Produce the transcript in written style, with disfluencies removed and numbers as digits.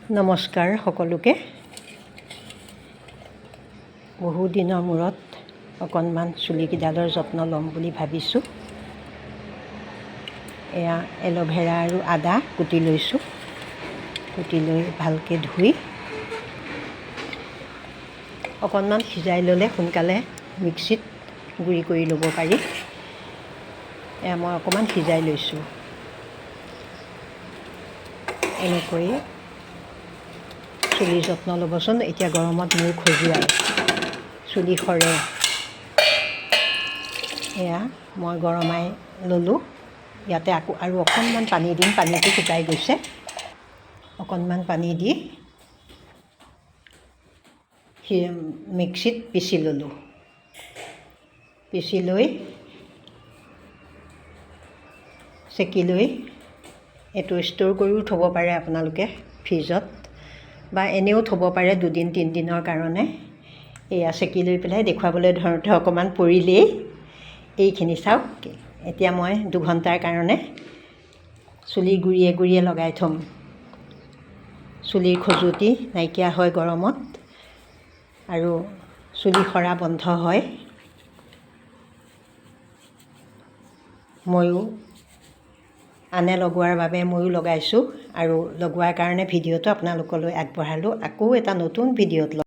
নমস্কাৰ সকলোকে। বহু দিনৰ মূৰত অকণমান চুলিকেইডালৰ যত্ন ল'ম বুলি ভাবিছোঁ। এয়া এল'ভেৰা আৰু আদা কুটি লৈছোঁ। কুটি লৈ ভালকৈ ধুই অকণমান সিজাই ল'লে সোনকালে মিক্সিত গুড়ি কৰি ল'ব পাৰি। এয়া মই অকণমান সিজাই লৈছোঁ। এনেকৈ চুলিৰ যত্ন ল'বচোন। এতিয়া গৰমত মূৰ খজুৱাই, চুলি সৰে। এয়া মই গৰমাই ল'লোঁ। ইয়াতে আৰু অকণমান পানী দিম। পানীটো শুকাই গৈছে। অকণমান পানী দি মিক্সিত পিচি ল'লোঁ। পিচি লৈ চেকি লৈ এইটো ষ্ট'ৰ কৰিও থ'ব পাৰে আপোনালোকে ফ্ৰিজত, বা এনেও থ'ব পাৰে 2-3 দিনৰ কাৰণে। এয়া চেকি লৈ পেলাই দেখুৱাবলৈ ধৰোঁতে অকণমান পৰিলেই। এইখিনি চাওক। এতিয়া মই 2 ঘণ্টাৰ কাৰণে চুলিৰ গুৰিয়ে গুৰিয়ে লগাই থ'ম। চুলিৰ খজুৱতি নাইকিয়া হয় গৰমত, আৰু চুলি সৰা বন্ধ হয়। ময়ো আনে লগোৱাৰ বাবে ময়ো লগাইছোঁ, আৰু লগোৱাৰ কাৰণে ভিডিঅ'টো আপোনালোকলৈ আগবঢ়ালোঁ। আকৌ এটা নতুন ভিডিঅ'ত